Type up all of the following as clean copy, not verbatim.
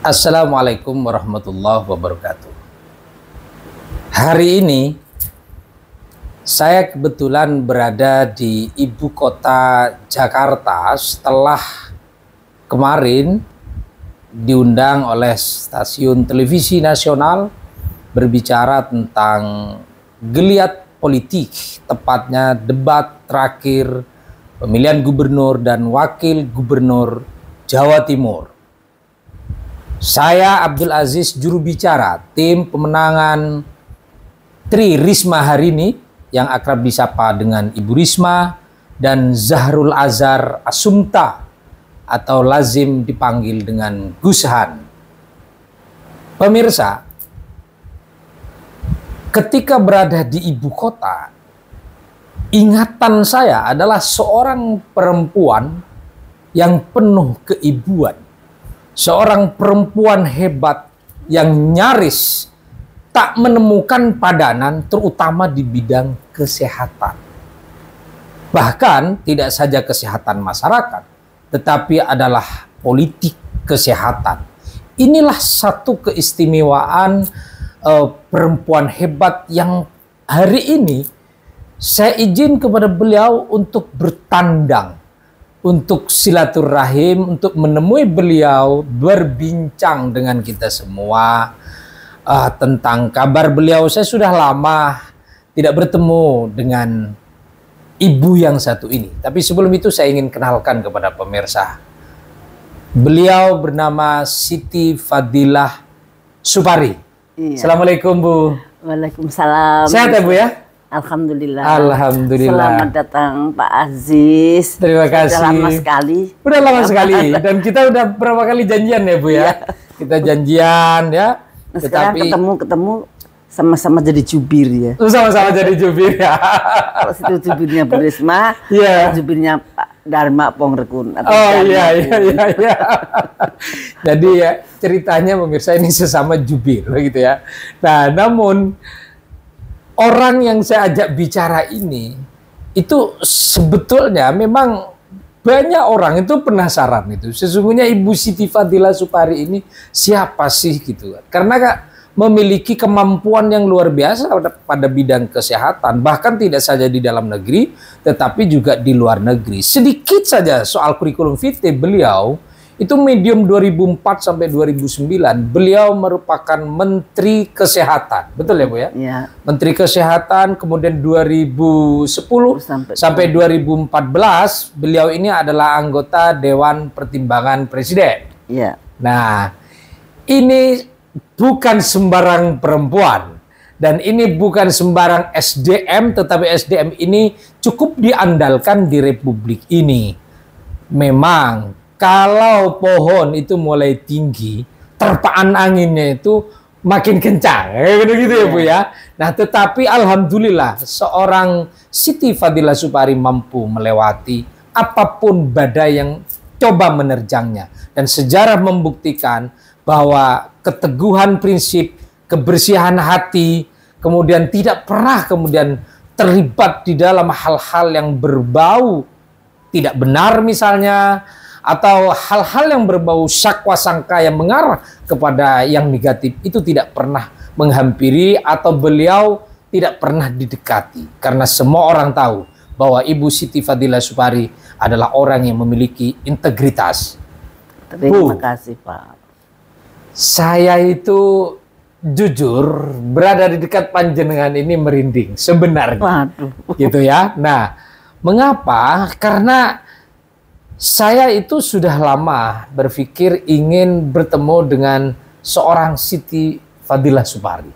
Assalamualaikum warahmatullahi wabarakatuh. Hari ini saya kebetulan berada di ibu kota Jakarta setelah kemarin diundang oleh stasiun televisi nasional berbicara tentang geliat politik, tepatnya debat terakhir pemilihan gubernur dan wakil gubernur Jawa Timur. Saya Abdul Aziz, juru bicara tim pemenangan Tri Risma hari ini yang akrab disapa dengan Ibu Risma dan Zahrul Azhar Asumta atau lazim dipanggil dengan Gus Han. Pemirsa, ketika berada di ibu kota, ingatan saya adalah seorang perempuan yang penuh keibuan. Seorang perempuan hebat yang nyaris tak menemukan padanan terutama di bidang kesehatan. Bahkan tidak saja kesehatan masyarakat, tetapi adalah politik kesehatan. Inilah satu keistimewaan perempuan hebat yang hari ini saya izin kepada beliau untuk bertandang, untuk silaturahim, untuk menemui beliau, berbincang dengan kita semua tentang kabar beliau. Saya sudah lama tidak bertemu dengan ibu yang satu ini. Tapi sebelum itu saya ingin kenalkan kepada pemirsa. Beliau bernama Siti Fadilah Supari. Iya. Assalamualaikum, Bu. Waalaikumsalam. Sehat ya, Bu ya? Alhamdulillah. Alhamdulillah. Selamat datang Pak Aziz. Terima kasih. Sudah lama sekali. Udah lama sekali. Dan kita udah berapa kali janjian ya, Bu ya? Kita janjian ya. Nah, sekarang ketemu sama-sama jadi jubir ya. Sama-sama jadi jubir ya. Kalau situ jubirnya Bu Risma, jubirnya Pak Dharma Pongrekun. Oh iya. Jadi ya ceritanya pemirsa ini sesama jubir begitu ya. Nah, namun orang yang saya ajak bicara ini itu sebetulnya memang banyak orang itu penasaran itu. Sesungguhnya Ibu Siti Fadilah Supari ini siapa sih gitu kan. Karena Kak memiliki kemampuan yang luar biasa pada bidang kesehatan, bahkan tidak saja di dalam negeri tetapi juga di luar negeri. Sedikit saja soal kurikulum vitae beliau. Itu medium 2004 sampai 2009 beliau merupakan Menteri Kesehatan. Betul ya, Bu ya? Iya. Menteri Kesehatan, kemudian 2010 sampai 2014 beliau ini adalah anggota Dewan Pertimbangan Presiden. Iya. Nah, ini bukan sembarang perempuan dan ini bukan sembarang SDM, tetapi SDM ini cukup diandalkan di Republik ini. Memang kalau pohon itu mulai tinggi, terpaan anginnya itu makin kencang, gitu ya Bu ya. Nah, tetapi alhamdulillah seorang Siti Fadilah Supari mampu melewati apapun badai yang coba menerjangnya. Dan sejarah membuktikan bahwa keteguhan prinsip, kebersihan hati, kemudian tidak pernah kemudian terlibat di dalam hal-hal yang berbau tidak benar misalnya, atau hal-hal yang berbau syakwa sangka yang mengarah kepada yang negatif itu tidak pernah menghampiri atau beliau tidak pernah didekati. Karena semua orang tahu bahwa Ibu Siti Fadilah Supari adalah orang yang memiliki integritas. Terima kasih Pak. Saya itu jujur berada di dekat panjenengan ini merinding sebenarnya. Waduh. Gitu ya. Nah, mengapa? Karena saya itu sudah lama berpikir ingin bertemu dengan seorang Siti Fadilah Supari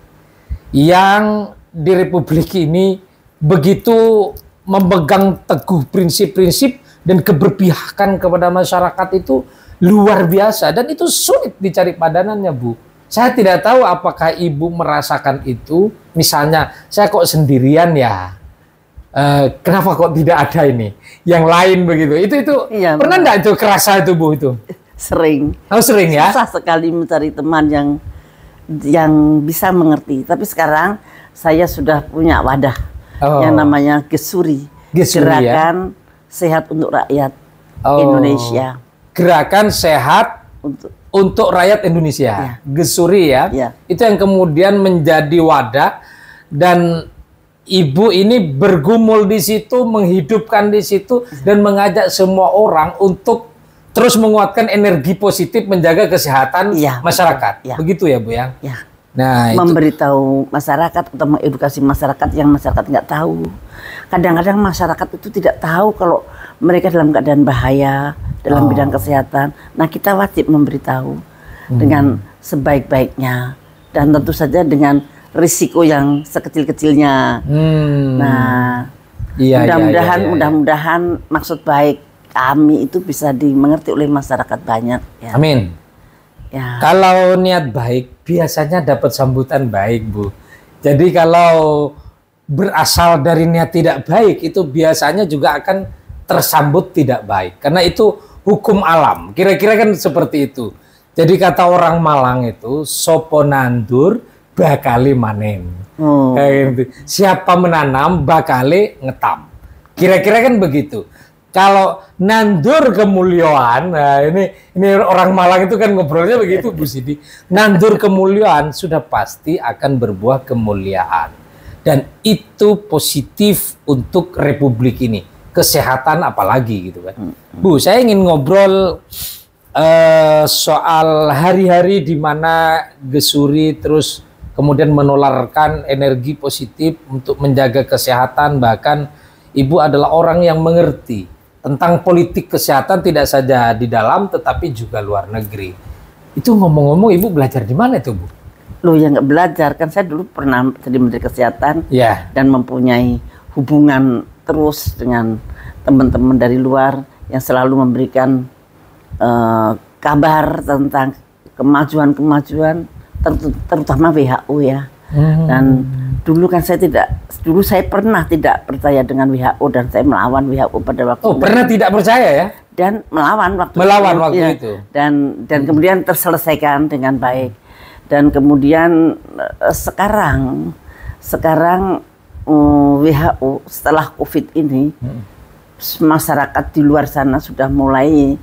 yang di Republik ini begitu memegang teguh prinsip-prinsip dan keberpihakan kepada masyarakat itu luar biasa, dan itu sulit dicari padanannya, Bu. Saya tidak tahu apakah Ibu merasakan itu. Misalnya saya kok sendirian ya, kenapa kok tidak ada ini yang lain begitu. Itu iya, pernah enggak itu kerasa itu, Bu, itu? Sering. Oh, sering ya? Susah sekali mencari teman yang bisa mengerti. Tapi sekarang saya sudah punya wadah yang namanya Gesuri. Gerakan Sehat untuk Rakyat Indonesia. Gerakan Sehat untuk rakyat Indonesia. Gesuri ya. Itu yang kemudian menjadi wadah, dan Ibu ini bergumul di situ, menghidupkan di situ, dan mengajak semua orang untuk terus menguatkan energi positif menjaga kesehatan masyarakat. Begitu ya Bu ya? Nah, memberitahu masyarakat atau mengedukasi masyarakat yang masyarakat nggak tahu. Kadang-kadang masyarakat itu tidak tahu kalau mereka dalam keadaan bahaya dalam bidang kesehatan. Nah, kita wajib memberitahu dengan sebaik-baiknya, dan tentu saja dengan risiko yang sekecil-kecilnya. Nah, mudah-mudahan maksud baik kami itu bisa dimengerti oleh masyarakat banyak. Ya. Amin. Ya. Kalau niat baik biasanya dapat sambutan baik, Bu. Jadi kalau berasal dari niat tidak baik itu biasanya juga akan tersambut tidak baik. Karena itu hukum alam. Kira-kira kan seperti itu. Jadi kata orang Malang itu, sopo nandur bakali manen. Siapa menanam bakali ngetam. Kira-kira kan begitu. Kalau nandur kemuliaan, nah ini orang Malang itu kan ngobrolnya begitu Bu Sidi. Nandur kemuliaan sudah pasti akan berbuah kemuliaan. Dan itu positif untuk Republik ini. Kesehatan apalagi gitu kan. Bu, saya ingin ngobrol soal hari-hari di mana Gesuri terus kemudian menularkan energi positif untuk menjaga kesehatan. Bahkan Ibu adalah orang yang mengerti tentang politik kesehatan tidak saja di dalam tetapi juga luar negeri. Itu ngomong-ngomong Ibu belajar di mana itu Bu? Loh ya nggak belajar, kan saya dulu pernah jadi Menteri Kesehatan dan mempunyai hubungan terus dengan teman-teman dari luar yang selalu memberikan kabar tentang kemajuan-kemajuan terutama WHO ya. Dan dulu kan saya pernah tidak percaya dengan WHO dan saya melawan WHO pada waktu itu. Pernah tidak percaya ya? Dan melawan waktu itu. Dan kemudian terselesaikan dengan baik. Dan kemudian sekarang WHO setelah COVID ini masyarakat di luar sana sudah mulai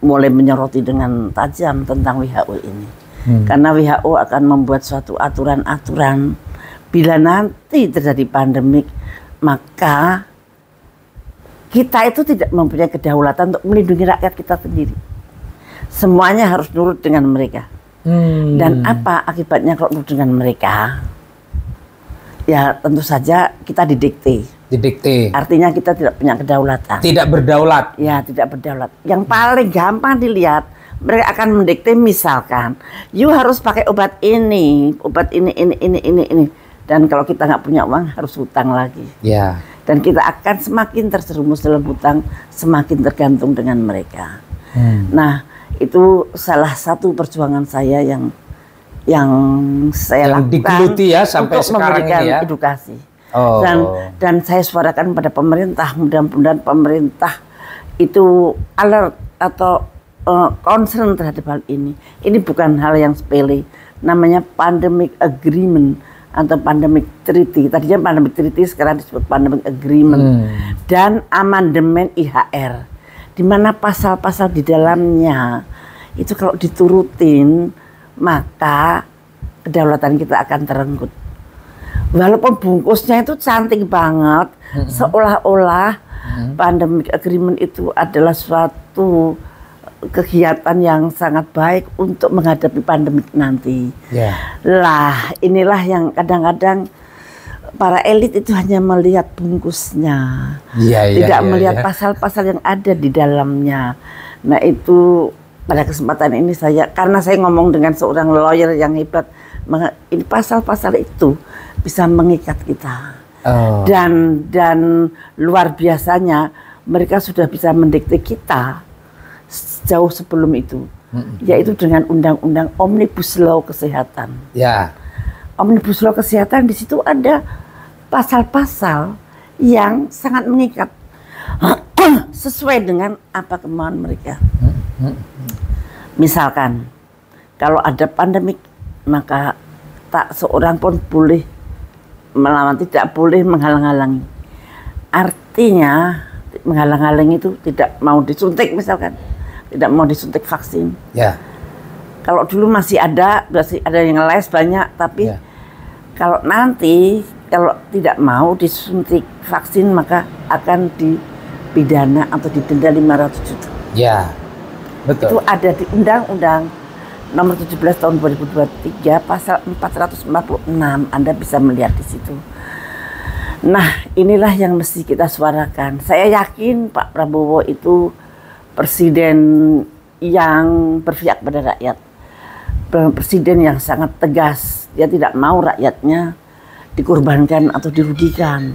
menyoroti dengan tajam tentang WHO ini. Karena WHO akan membuat suatu aturan-aturan bila nanti terjadi pandemik, maka kita itu tidak mempunyai kedaulatan untuk melindungi rakyat kita sendiri. Semuanya harus nurut dengan mereka. Dan apa akibatnya kalau nurut dengan mereka? Ya tentu saja kita didikte. Artinya kita tidak punya kedaulatan. Tidak berdaulat. Ya, tidak berdaulat. Yang paling gampang dilihat, mereka akan mendikte misalkan, you harus pakai obat ini. Dan kalau kita nggak punya uang harus hutang lagi. Ya. Dan kita akan semakin terjerumus dalam hutang, semakin tergantung dengan mereka. Nah, itu salah satu perjuangan saya yang saya lakukan digeluti ya sampai untuk sekarang memberikan ini ya. Edukasi. Dan saya suarakan pada pemerintah, mudah-mudahan pemerintah itu alert atau concern terhadap hal ini. Ini bukan hal yang sepele. Namanya pandemic agreement atau pandemic treaty. Tadinya pandemic treaty, sekarang disebut pandemic agreement. Dan amandemen IHR, di mana pasal-pasal di dalamnya itu kalau diturutin maka kedaulatan kita akan terenggut. Walaupun bungkusnya itu cantik banget, seolah-olah pandemic agreement itu adalah suatu kegiatan yang sangat baik untuk menghadapi pandemik nanti. Lah, inilah yang kadang-kadang para elit itu hanya melihat bungkusnya, tidak melihat pasal-pasal yang ada di dalamnya. Nah, itu pada kesempatan ini karena saya ngomong dengan seorang lawyer yang hebat, ini pasal-pasal itu bisa mengikat kita. Dan luar biasanya mereka sudah bisa mendikte kita jauh sebelum itu, yaitu dengan undang-undang Omnibus Law Kesehatan. Omnibus Law Kesehatan, di situ ada pasal-pasal yang sangat mengikat sesuai dengan apa kemauan mereka. Misalkan kalau ada pandemik, maka tak seorang pun boleh melawan, tidak boleh menghalang-halangi. Artinya menghalang-halangi itu tidak mau disuntik, misalkan tidak mau disuntik vaksin. Kalau dulu masih ada yang les banyak, tapi kalau nanti kalau tidak mau disuntik vaksin maka akan dipidana atau didenda 500 juta. Ya, betul. Itu ada di Undang-Undang Nomor 17 Tahun 2023 Pasal 446. Anda bisa melihat di situ. Nah, inilah yang mesti kita suarakan. Saya yakin Pak Prabowo itu presiden yang berpihak pada rakyat. Presiden yang sangat tegas. Dia tidak mau rakyatnya dikorbankan atau dirugikan.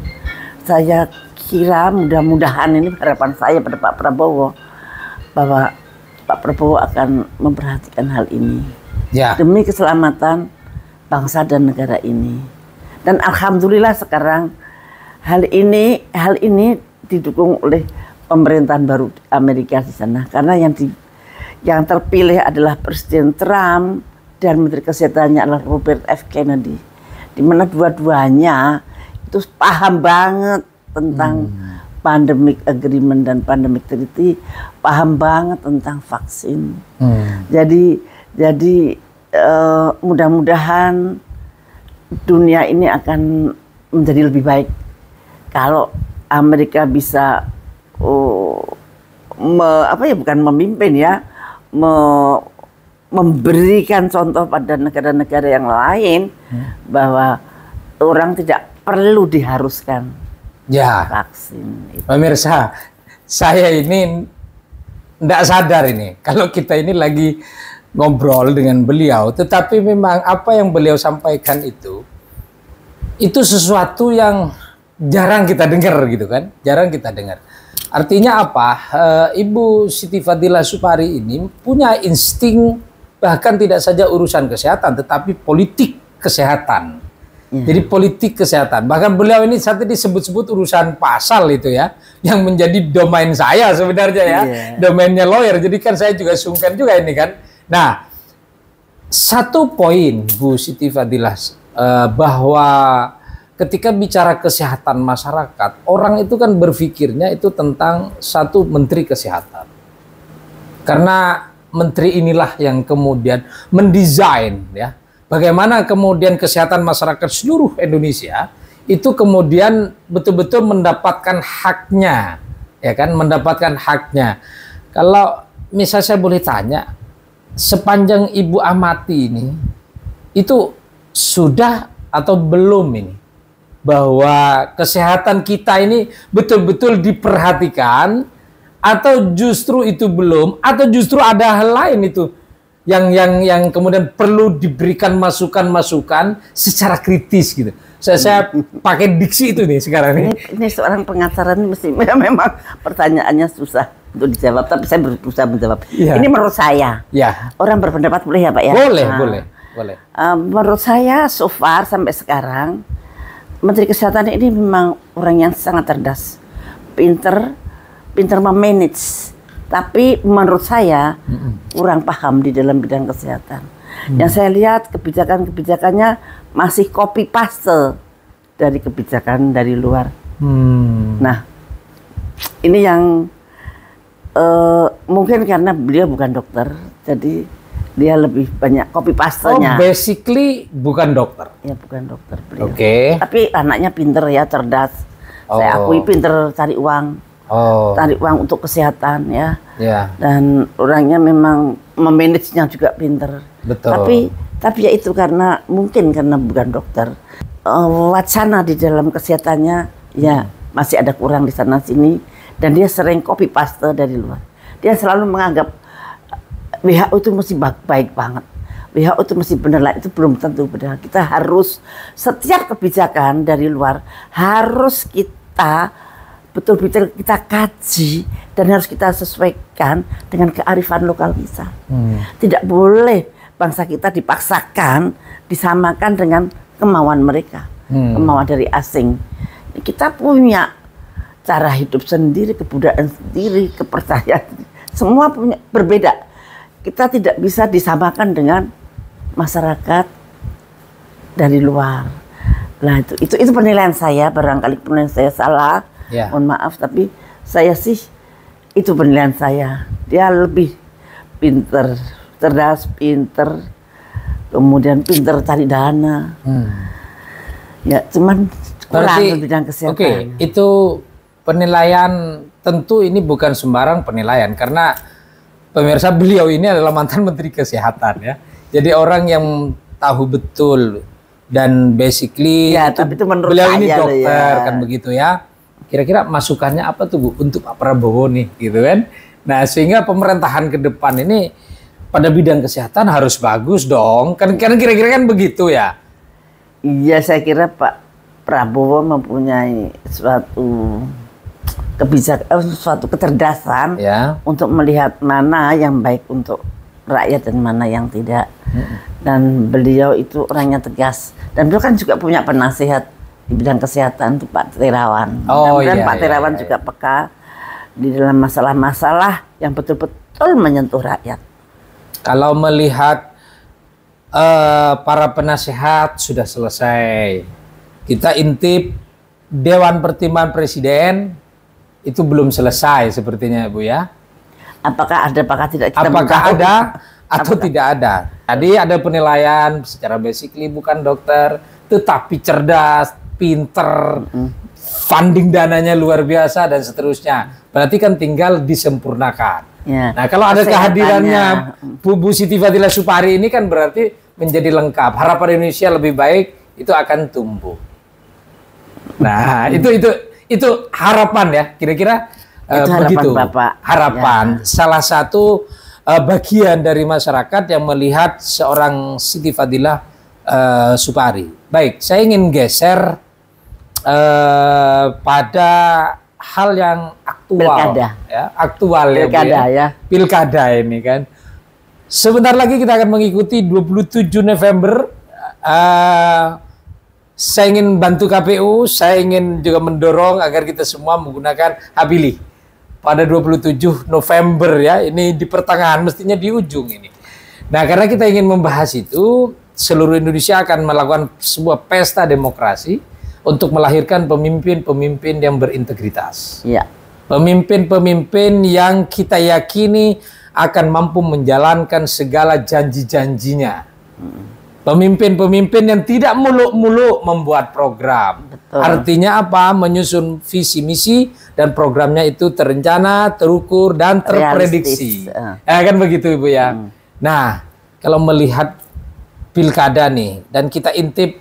Saya kira mudah-mudahan, ini harapan saya pada Pak Prabowo, bahwa Pak Prabowo akan memperhatikan hal ini demi keselamatan bangsa dan negara ini. Dan alhamdulillah sekarang hal ini didukung oleh pemerintahan baru Amerika di sana, karena yang terpilih adalah Presiden Trump dan Menteri Kesehatannya adalah Robert F. Kennedy, di mana dua-duanya itu paham banget tentang pandemic agreement dan pandemic treaty, paham banget tentang vaksin. Jadi mudah-mudahan dunia ini akan menjadi lebih baik kalau Amerika bisa bukan memimpin ya, memberikan contoh pada negara-negara yang lain bahwa orang tidak perlu diharuskan vaksin. Pemirsa, saya ini tidak sadar ini kalau kita ini lagi ngobrol dengan beliau, tetapi memang apa yang beliau sampaikan itu sesuatu yang jarang kita dengar gitu kan, jarang kita dengar. Artinya apa? Ibu Siti Fadila Supari ini punya insting bahkan tidak saja urusan kesehatan, tetapi politik kesehatan. Jadi politik kesehatan. Bahkan beliau ini saat ini disebut-sebut urusan pasal itu ya, yang menjadi domain saya sebenarnya ya, domainnya lawyer. Jadi kan saya juga sungkan juga ini kan. Nah, satu poin Bu Siti Fadilah, bahwa ketika bicara kesehatan masyarakat, orang itu kan berpikirnya itu tentang satu menteri kesehatan. Karena menteri inilah yang kemudian mendesain ya, bagaimana kemudian kesehatan masyarakat seluruh Indonesia itu kemudian betul-betul mendapatkan haknya, ya kan, mendapatkan haknya. Kalau misalnya saya boleh tanya, sepanjang Ibu amati ini, itu sudah atau belum ini, bahwa kesehatan kita ini betul-betul diperhatikan, atau justru itu belum, atau justru ada hal lain itu yang kemudian perlu diberikan masukan-masukan secara kritis gitu. Saya pakai diksi itu nih sekarang nih. Ini seorang pengacara ini mesti memang pertanyaannya susah untuk dijawab, tapi saya berusaha menjawab. Ini menurut saya. Orang berpendapat boleh ya Pak ya? Boleh. Menurut saya so far sampai sekarang Menteri Kesehatan ini memang orang yang sangat cerdas, pinter memanage. Tapi menurut saya kurang paham di dalam bidang kesehatan. Yang saya lihat kebijakannya masih copy paste dari kebijakan dari luar. Nah, ini yang mungkin karena beliau bukan dokter, jadi dia lebih banyak copy pastenya. Oh, basically bukan dokter. Ya, bukan dokter beliau. Tapi anaknya pinter ya, cerdas. Saya akui pinter cari uang. Tarik uang untuk kesehatan ya. Dan orangnya memang memanagenya juga pinter. Betul. Tapi ya itu mungkin karena bukan dokter. Wacana di dalam kesehatannya ya masih ada kurang di sana sini, dan dia sering copy paste dari luar. Dia selalu menganggap WHO itu mesti baik banget. WHO itu mesti benar lah, itu belum tentu benar. Kita harus setiap kebijakan dari luar harus kita betul-betul kita kaji dan harus kita sesuaikan dengan kearifan lokal kita. Tidak boleh bangsa kita dipaksakan, disamakan dengan kemauan mereka, kemauan dari asing. Kita punya cara hidup sendiri, kebudayaan sendiri, kepercayaan, semua punya berbeda. Kita tidak bisa disamakan dengan masyarakat dari luar. Nah itu penilaian saya, barangkali penilaian saya salah. Mohon maaf, tapi saya sih itu penilaian saya. Dia lebih pinter, cerdas, pinter, kemudian pinter cari dana. Ya, cuman kurang di bidang kesehatan. Oke, itu penilaian, tentu ini bukan sembarang penilaian karena pemirsa, beliau ini adalah mantan Menteri Kesehatan ya. Jadi orang yang tahu betul dan basically ya, tapi itu menurut beliau ini saya dokter ya. kan begitu ya. Kira-kira masukannya apa tuh Bu untuk Pak Prabowo nih gitu kan. Nah, sehingga pemerintahan ke depan ini pada bidang kesehatan harus bagus dong. Kan kira-kira kan begitu ya. Iya, saya kira Pak Prabowo mempunyai suatu kebijakan, suatu kecerdasan ya, untuk melihat mana yang baik untuk rakyat dan mana yang tidak. Dan beliau itu orangnya tegas. Dan beliau kan juga punya penasihat di bidang kesehatan, itu Pak Terawan. Dan Pak Terawan juga peka di dalam masalah-masalah yang betul-betul menyentuh rakyat. Kalau melihat para penasehat sudah selesai, kita intip Dewan Pertimbangan Presiden itu belum selesai sepertinya Bu ya. Apakah ada, apakah tidak? Apakah ada atau tidak ada? Tadi ada penilaian secara basically bukan dokter, tetapi cerdas, pinter, funding dananya luar biasa dan seterusnya. Berarti kan tinggal disempurnakan. Ya. Nah, kalau ada kehadirannya Bu Siti Fadila Supari ini kan berarti menjadi lengkap. Harapan Indonesia lebih baik itu akan tumbuh. Nah, itu harapan ya, kira-kira begitu. Bapak. Harapan. Ya. Salah satu bagian dari masyarakat yang melihat seorang Siti Fadila Supari. Baik, saya ingin geser pada hal yang aktual. Pilkada. Ya, aktual Pilkada ya. Pilkada ini kan. Sebentar lagi kita akan mengikuti 27 November. Saya ingin bantu KPU, saya ingin juga mendorong agar kita semua menggunakan hak pilih pada 27 November ya. Ini di pertengahan, mestinya di ujung ini. Nah, karena kita ingin membahas itu, seluruh Indonesia akan melakukan sebuah pesta demokrasi untuk melahirkan pemimpin-pemimpin yang berintegritas. Ya. Pemimpin-pemimpin yang kita yakini akan mampu menjalankan segala janji-janjinya. Pemimpin-pemimpin yang tidak muluk-muluk membuat program. Betul. Artinya apa? Menyusun visi misi dan programnya itu terencana, terukur dan terprediksi. Ya kan begitu Ibu ya. Nah, kalau melihat pilkada nih dan kita intip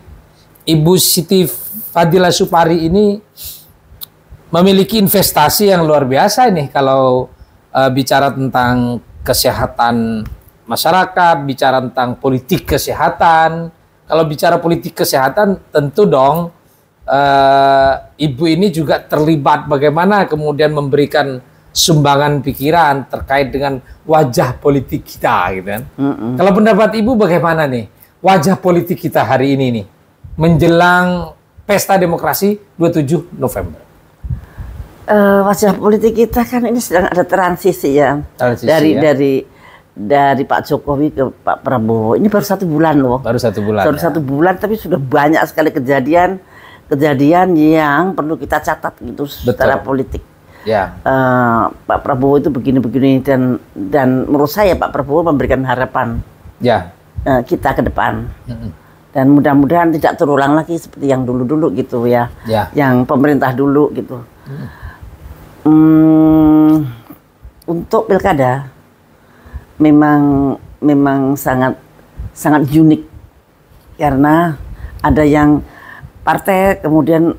Ibu Siti Fadila Supari ini memiliki investasi yang luar biasa nih kalau bicara tentang kesehatan masyarakat, bicara tentang politik kesehatan. Kalau bicara politik kesehatan, tentu dong ibu ini juga terlibat bagaimana kemudian memberikan sumbangan pikiran terkait dengan wajah politik kita, gitu kan. Kalau pendapat ibu bagaimana nih wajah politik kita hari ini nih menjelang pesta demokrasi 27 November? Wajah politik kita kan ini sedang ada transisi ya. Dari Pak Jokowi ke Pak Prabowo. Ini baru 1 bulan loh. Baru 1 bulan. Baru 1 bulan, tapi sudah banyak sekali kejadian yang perlu kita catat gitu. Betul. Secara politik. Ya. Pak Prabowo itu begini-begini dan menurut saya Pak Prabowo memberikan harapan. Ya. Kita ke depan. Dan mudah-mudahan tidak terulang lagi seperti yang dulu-dulu gitu ya. Yang pemerintah dulu gitu. Untuk pilkada memang sangat unik karena ada yang partai kemudian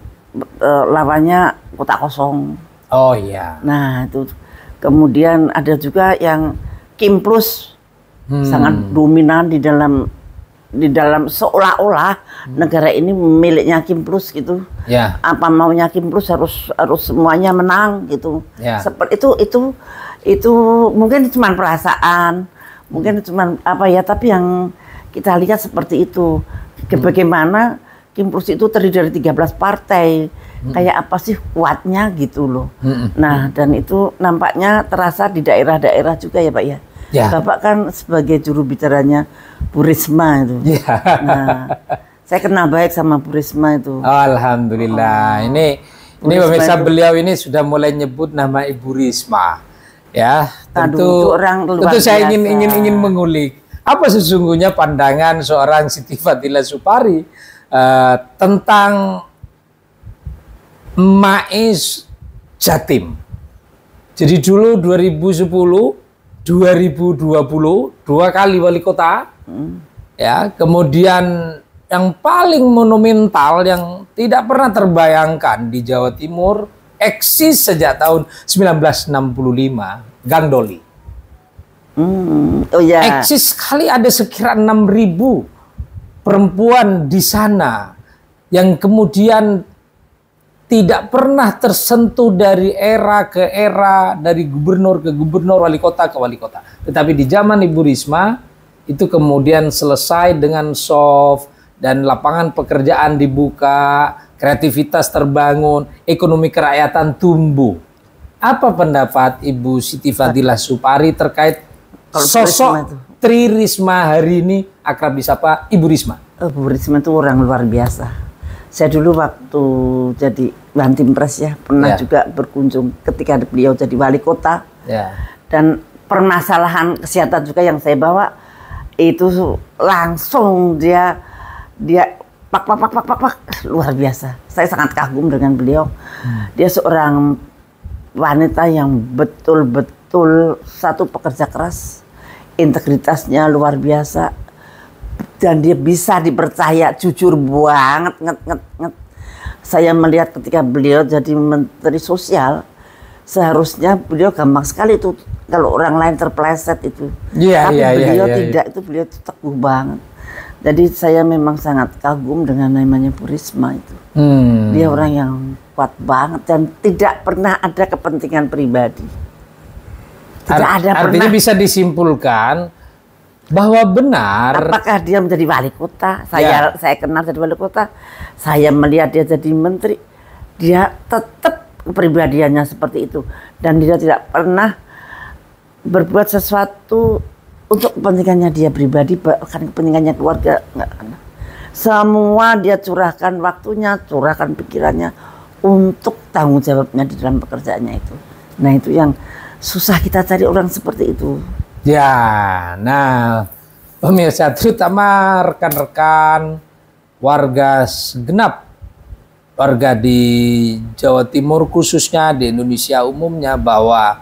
lawannya kota kosong. Oh iya. Nah itu kemudian ada juga yang Kim Plus sangat dominan di dalam seolah-olah negara ini miliknya Kim Plus gitu. Ya. Apa maunya Kim Plus harus semuanya menang gitu. Ya. Seperti itu mungkin cuma perasaan, mungkin cuma apa ya, tapi yang kita lihat seperti itu. Bagaimana Kim Plus itu terdiri dari 13 partai, kayak apa sih kuatnya gitu loh. Nah, dan itu nampaknya terasa di daerah-daerah juga ya Pak ya. Ya. Bapak kan sebagai juru bicaranya Bu Risma itu. Ya. Nah, saya kenal baik sama Bu Risma itu. Alhamdulillah. Ini pemirsa beliau ini sudah mulai nyebut nama Ibu Risma. Ya, tentu saya ingin mengulik apa sesungguhnya pandangan seorang Siti Fadilah Supari tentang MAIS Jatim. Jadi dulu 2010, 2020 2 kali wali kota. Ya, kemudian yang paling monumental yang tidak pernah terbayangkan di Jawa Timur eksis sejak tahun 1965, Gang Doli. Eksis sekali, ada sekira 6.000 perempuan di sana yang kemudian tidak pernah tersentuh dari era ke era, dari gubernur ke gubernur, wali kota ke wali kota. Tetapi di zaman Ibu Risma itu kemudian selesai dengan soft dan lapangan pekerjaan dibuka, kreativitas terbangun, ekonomi kerakyatan tumbuh. Apa pendapat Ibu Siti Fadilah Supari terkait sosok Tri Risma hari ini, akrab disapa Ibu Risma? Bu Risma itu orang luar biasa. Saya dulu waktu jadi Bantimpres ya, pernah juga berkunjung ketika beliau jadi wali kota. Dan permasalahan kesehatan juga yang saya bawa itu langsung dia pak luar biasa. Saya sangat kagum dengan beliau. Dia seorang wanita yang betul-betul satu pekerja keras, integritasnya luar biasa, dan dia bisa dipercaya, jujur banget, nget. Saya melihat ketika beliau jadi Menteri Sosial, seharusnya beliau gampang sekali itu kalau orang lain terpleset itu. Tapi beliau tidak, itu beliau teguh banget. Jadi saya memang sangat kagum dengan namanya Bu Risma itu. Dia orang yang kuat banget dan tidak pernah ada kepentingan pribadi. Artinya bisa disimpulkan bahwa benar. Apakah dia menjadi wali kota? Saya kenal jadi wali kota. Saya melihat dia jadi menteri. Dia tetap kepribadiannya seperti itu dan dia tidak pernah berbuat sesuatu untuk kepentingannya dia pribadi, bahkan kepentingannya keluarga, enggak. Semua dia curahkan waktunya, curahkan pikirannya untuk tanggung jawabnya di dalam pekerjaannya itu. Nah, itu yang susah kita cari orang seperti itu. Ya, nah pemirsa, terutama rekan-rekan warga segenap warga di Jawa Timur khususnya, di Indonesia umumnya, bahwa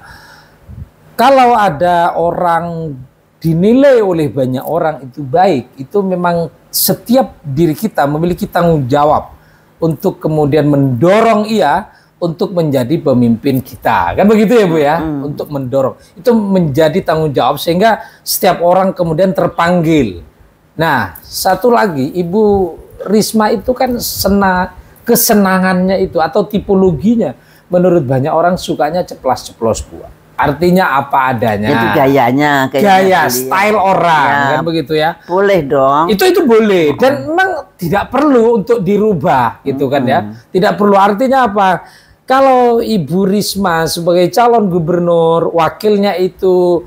kalau ada orang dinilai oleh banyak orang itu baik, itu memang setiap diri kita memiliki tanggung jawab untuk kemudian mendorong ia untuk menjadi pemimpin kita. Kan begitu ya Bu ya? Untuk mendorong. Itu menjadi tanggung jawab sehingga setiap orang kemudian terpanggil. Nah, satu lagi, Ibu Risma itu kan kesenangannya itu atau tipologinya menurut banyak orang sukanya ceplas-ceplos buah. Artinya apa adanya. Itu gayanya. Gaya, style orang, kan begitu ya. Boleh dong. Itu boleh. Dan memang tidak perlu untuk dirubah gitu kan ya. Tidak perlu, artinya apa? Kalau Ibu Risma sebagai calon gubernur, wakilnya itu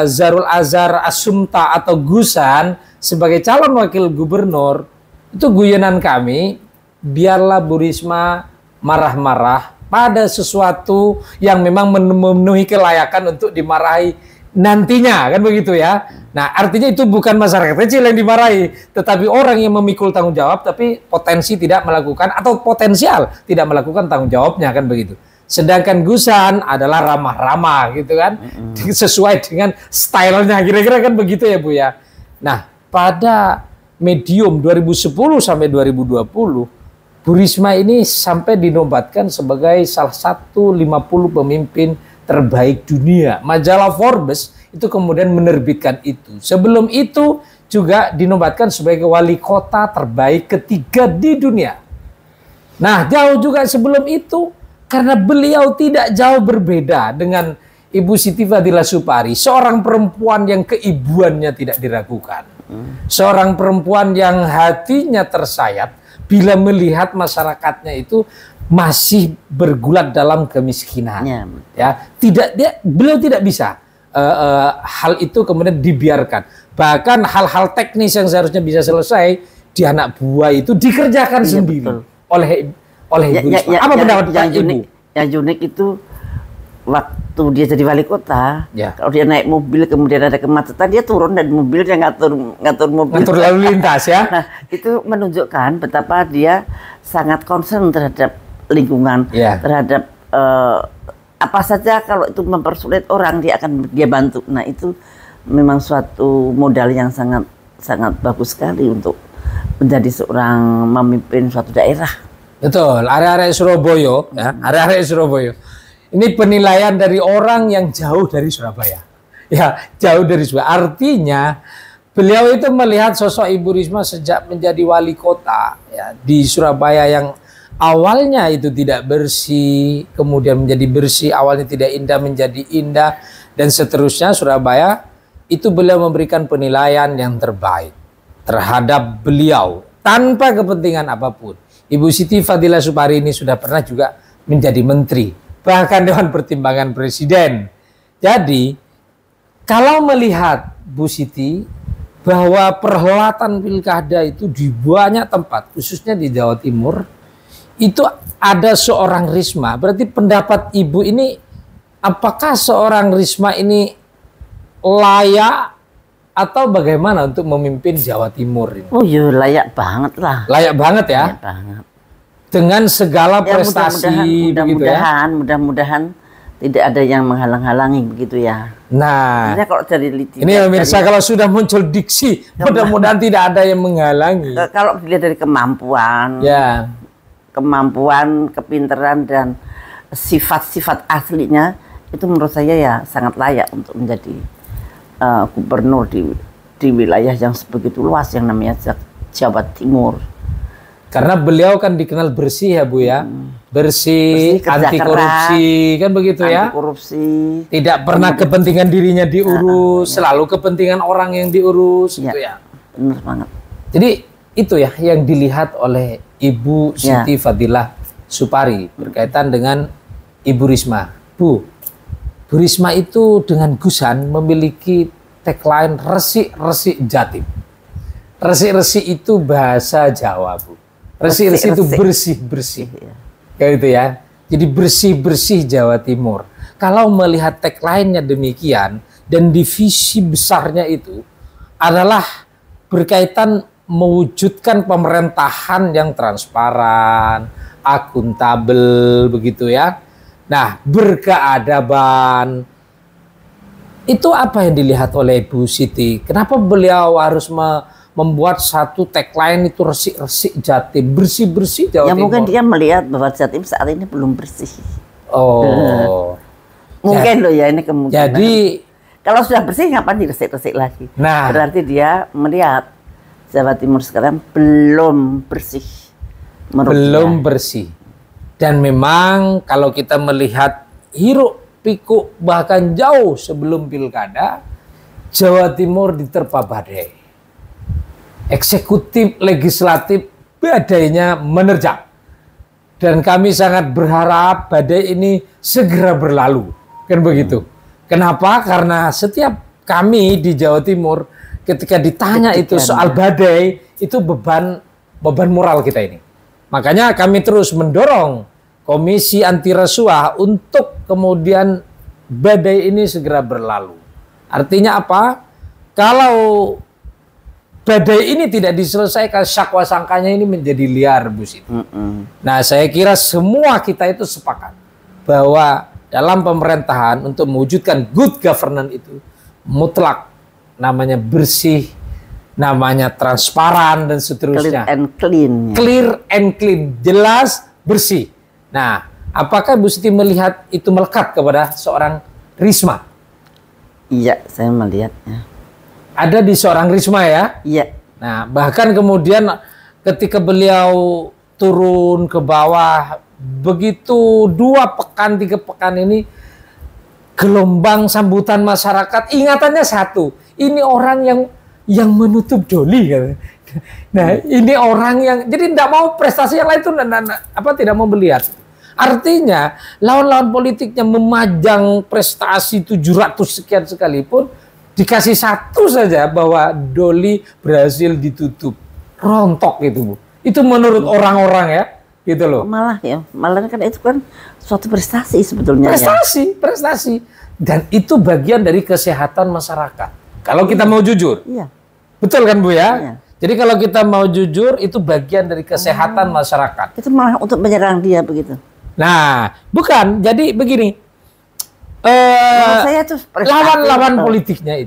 Zarul Azhar Asumta atau Gusan sebagai calon wakil gubernur, itu guyonan kami, biarlah Bu Risma marah-marah pada sesuatu yang memang memenuhi kelayakan untuk dimarahi nantinya, kan begitu ya. Nah, artinya itu bukan masyarakat kecil yang dimarahi, tetapi orang yang memikul tanggung jawab tapi potensi tidak melakukan atau potensial tidak melakukan tanggung jawabnya, kan begitu. Sedangkan Gusan adalah ramah-ramah gitu kan, sesuai dengan stylenya, kira-kira kan begitu ya Bu ya. Nah, pada medium 2010 sampai 2020, Bu Risma ini sampai dinobatkan sebagai salah satu 50 pemimpin terbaik dunia. Majalah Forbes itu kemudian menerbitkan itu. Sebelum itu juga dinobatkan sebagai wali kota terbaik ketiga di dunia. Nah, jauh juga sebelum itu, karena beliau tidak jauh berbeda dengan Ibu Siti Fadilah Supari, seorang perempuan yang keibuannya tidak diragukan. Seorang perempuan yang hatinya tersayat bila melihat masyarakatnya itu masih bergulat dalam kemiskinan. Ya, beliau tidak bisa hal itu kemudian dibiarkan. Bahkan hal-hal teknis yang seharusnya bisa selesai di anak buah itu dikerjakan sendiri oleh Ibu Risma. Apa pendapat Ibu? Yang unik itu waktu waktu dia jadi wali kota, Ya. kalau dia naik mobil kemudian ada kemacetan, dia turun dari mobil, dia ngatur mobil. Ngatur lalu lintas ya. Nah, itu menunjukkan betapa dia sangat concern terhadap lingkungan, Ya. terhadap apa saja kalau itu mempersulit orang dia bantu. Nah, itu memang suatu modal yang sangat bagus sekali untuk menjadi seorang memimpin suatu daerah. Betul, area-area Surabaya, ya, area-area Surabaya. Ini penilaian dari orang yang jauh dari Surabaya. Ya, jauh dari Surabaya. Artinya, beliau itu melihat sosok Ibu Risma sejak menjadi wali kota ya, di Surabaya yang awalnya itu tidak bersih, kemudian menjadi bersih, awalnya tidak indah menjadi indah, dan seterusnya. Surabaya itu beliau memberikan penilaian yang terbaik terhadap beliau tanpa kepentingan apapun. Ibu Siti Fadilah Supari ini sudah pernah juga menjadi menteri, bahkan Dewan Pertimbangan Presiden. Jadi kalau melihat Bu Siti bahwa perhelatan pilkada itu di banyak tempat, khususnya di Jawa Timur, itu ada seorang Risma, berarti pendapat Ibu ini, apakah seorang Risma ini layak atau bagaimana untuk memimpin Jawa Timur ini? Oh iya, layak banget lah. Layak banget ya? Layak banget. Dengan segala prestasi, mudah-mudahan tidak ada yang menghalang-halangi begitu ya. Nah, kalau dari ini pemirsa, kalau sudah muncul diksi, mudah-mudahan tidak ada yang menghalangi. Kalau dilihat dari kemampuan, ya, kepintaran dan sifat-sifat aslinya, itu menurut saya ya sangat layak untuk menjadi gubernur di wilayah yang sebegitu luas yang namanya Jawa Timur. Karena beliau kan dikenal bersih ya Bu ya, bersih, anti korupsi, kan begitu ya. Anti korupsi. Tidak pernah kepentingan dirinya diurus, selalu kepentingan orang yang diurus, gitu ya. Benar banget. Jadi itu ya yang dilihat oleh Ibu Siti Fadilah Supari berkaitan dengan Ibu Risma. Bu Risma itu dengan Gusan memiliki tagline resik-resik Jatim. Resik-resik itu bahasa Jawa, Bu. Resik-resik itu bersih-bersih. Kayak gitu ya. Jadi bersih-bersih Jawa Timur. Kalau melihat tagline-nya demikian dan divisi besarnya itu adalah berkaitan mewujudkan pemerintahan yang transparan, akuntabel, begitu ya. Nah, berkeadaban. Itu apa yang dilihat oleh Ibu Siti? Kenapa beliau harus membuat satu tagline itu resik-resik Jatim, bersih-bersih Jawa Timur? Ya mungkin dia melihat bahwa Jatim saat ini belum bersih. Oh. Mungkin loh ya, ini kemungkinan. Jadi kalau sudah bersih ngapain diresik-resik lagi? Nah, berarti dia melihat Jawa Timur sekarang belum bersih. Belum bersih. Dan memang kalau kita melihat hiruk pikuk bahkan jauh sebelum pilkada, Jawa Timur diterpa badai. Eksekutif, legislatif, badainya menerjang. Dan kami sangat berharap badai ini segera berlalu. Kan begitu. Kenapa? Karena setiap kami di Jawa Timur ketika ditanya itu soal badai, itu beban moral kita ini. Makanya kami terus mendorong Komisi Anti Rasuah untuk kemudian badai ini segera berlalu. Artinya apa? Kalau badai ini tidak diselesaikan, syakwa sangkanya ini menjadi liar, Bu Siti. Nah, saya kira semua kita itu sepakat bahwa dalam pemerintahan untuk mewujudkan good governance itu mutlak namanya bersih, namanya transparan dan seterusnya. Clear and clean. Clear and clean, jelas, bersih. Nah, apakah Bu Siti melihat itu melekat kepada seorang Risma? Iya, saya melihatnya. Ada di seorang Risma ya? Iya. Nah, bahkan kemudian ketika beliau turun ke bawah, begitu 2 pekan, 3 pekan ini, gelombang sambutan masyarakat, ingatannya satu, ini orang yang menutup doli. Nah, ini orang yang, jadi tidak mau prestasi yang lain itu tidak mau melihat. Artinya, lawan-lawan politiknya memajang prestasi 700 sekian sekalipun, dikasih satu saja bahwa doli berhasil ditutup. Rontok itu, Bu. Itu menurut orang-orang ya. gitu loh. Malah kan itu kan suatu prestasi sebetulnya. Prestasi. Dan itu bagian dari kesehatan masyarakat. Kalau kita mau jujur. Iya. Betul kan Bu ya? Iya. Jadi kalau kita mau jujur itu bagian dari kesehatan masyarakat. Itu malah untuk menyerang dia begitu. Nah, bukan. Jadi begini. Saya tuh lawan politiknya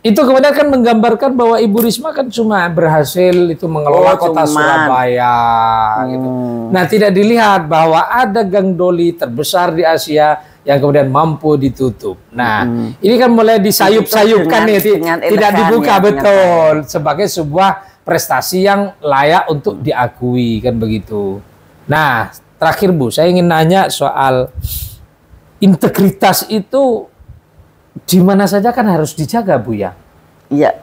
itu kemudian kan menggambarkan bahwa Ibu Risma kan cuma berhasil itu mengelola kota Surabaya gitu. Nah, tidak dilihat bahwa ada gang doli terbesar di Asia yang kemudian mampu ditutup. Nah, ini kan mulai disayup-sayupkan nih, tidak dibuka betul sebagai sebuah prestasi yang layak untuk diakui kan begitu. Nah, terakhir Bu, saya ingin nanya soal integritas itu di mana saja kan harus dijaga Bu ya. Iya.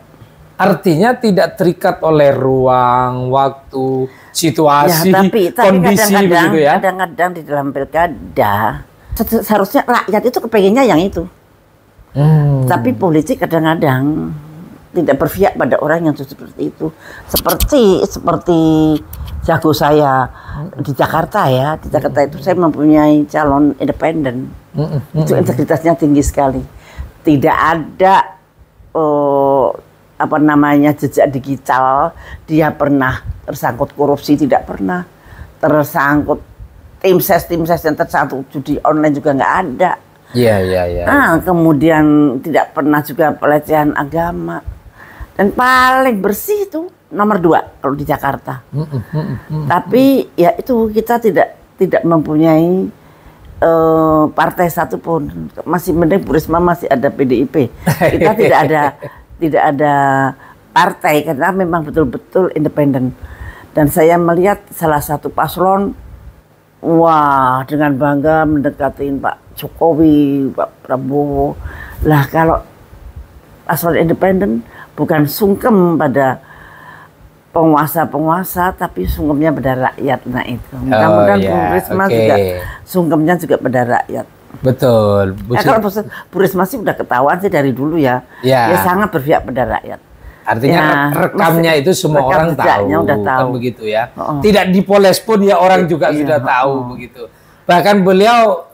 Artinya tidak terikat oleh ruang, waktu, situasi, tapi kondisi begitu ya. Kadang-kadang di dalam pilkada seharusnya rakyat itu kepengennya yang itu. Tapi politik kadang-kadang tidak berpihak pada orang yang seperti itu. Seperti jago saya di Jakarta ya. Di Jakarta itu saya mempunyai calon independen. Itu integritasnya tinggi sekali. Tidak ada jejak digital. Dia pernah tersangkut korupsi, tidak pernah tersangkut tim ses yang tersangkut judi online juga nggak ada. Iya. Nah, kemudian tidak pernah juga pelecehan agama. Dan paling bersih itu nomor 2 kalau di Jakarta. Tapi ya itu kita tidak mempunyai partai satupun. Masih mending Bu Risma masih ada PDIP. Kita tidak ada partai karena memang betul-betul independen. Dan saya melihat salah satu paslon dengan bangga mendekatin Pak Jokowi, Pak Prabowo. Lah kalau paslon independen bukan sungkem pada penguasa, tapi sungkemnya pada rakyat. Nah itu. Mudah-mudahan Bu Risma juga sungkemnya juga pada rakyat. Betul. Kalau Bu Risma sih udah ketahuan sih dari dulu ya. Dia sangat berpihak pada rakyat. Artinya rekamnya itu semua orang tahu, kan begitu ya. Tidak dipoles pun ya orang juga sudah tahu begitu. Bahkan beliau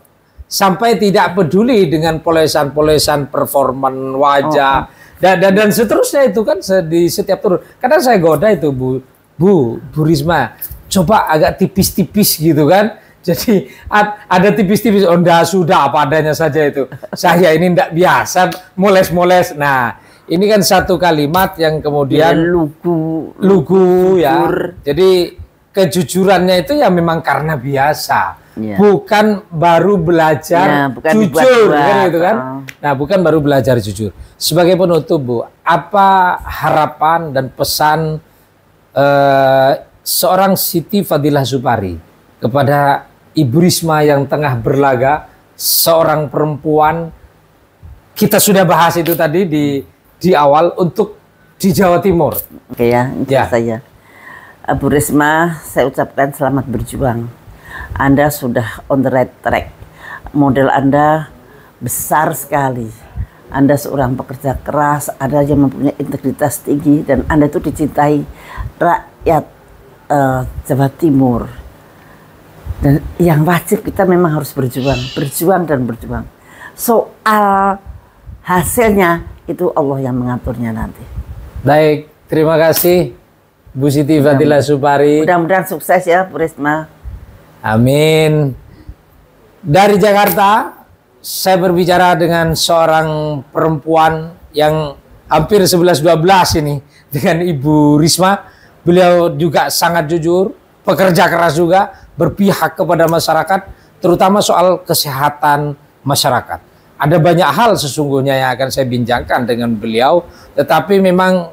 sampai tidak peduli dengan polesan-polesan performan wajah dan seterusnya itu kan di setiap turun. Kadang saya goda itu Bu Risma, coba agak tipis-tipis gitu kan. Jadi ada tipis-tipis, sudah apa adanya saja itu. Saya ini tidak biasa moles-moles. Nah, ini kan satu kalimat yang kemudian lugu ya. Jadi kejujurannya itu ya memang karena biasa, bukan baru belajar jujur kan gitu kan. Nah, bukan baru belajar jujur. Sebagai penutup Bu, apa harapan dan pesan seorang Siti Fadilah Supari kepada Ibu Risma yang tengah berlaga, seorang perempuan? Kita sudah bahas itu tadi di awal untuk di Jawa Timur. Oke ya. Saya Bu Risma, saya ucapkan selamat berjuang. Anda sudah on the right track. Model Anda besar sekali. Anda seorang pekerja keras, Anda yang mempunyai integritas tinggi, dan Anda itu dicintai rakyat Jawa Timur. Dan yang wajib kita memang harus berjuang dan berjuang. Soal hasilnya itu Allah yang mengaturnya nanti. Baik, terima kasih Bu Siti Fadilah Supari. Mudah-mudahan sukses ya Bu Risma. Amin. Dari Jakarta, saya berbicara dengan seorang perempuan yang hampir 11-12 ini dengan Ibu Risma. Beliau juga sangat jujur, pekerja keras juga, berpihak kepada masyarakat, terutama soal kesehatan masyarakat. Ada banyak hal sesungguhnya yang akan saya bincangkan dengan beliau, tetapi memang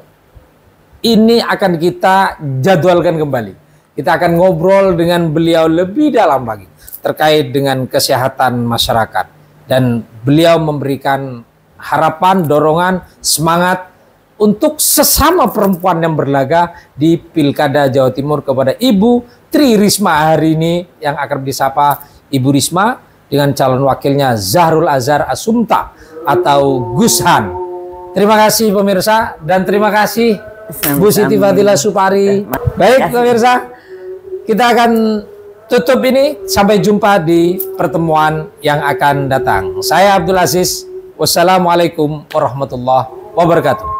ini akan kita jadwalkan kembali. Kita akan ngobrol dengan beliau lebih dalam lagi terkait dengan kesehatan masyarakat. Dan beliau memberikan harapan, dorongan, semangat untuk sesama perempuan yang berlaga di Pilkada Jawa Timur kepada Ibu Tri Risma hari ini yang akan disapa Ibu Risma dengan calon wakilnya Zahrul Azhar Asumta atau Gushan. Terima kasih pemirsa dan terima kasih Bu Siti Fadilah Supari. Baik pemirsa, kita akan tutup ini. Sampai jumpa di pertemuan yang akan datang. Saya Abdul Aziz. Wassalamualaikum warahmatullahi wabarakatuh.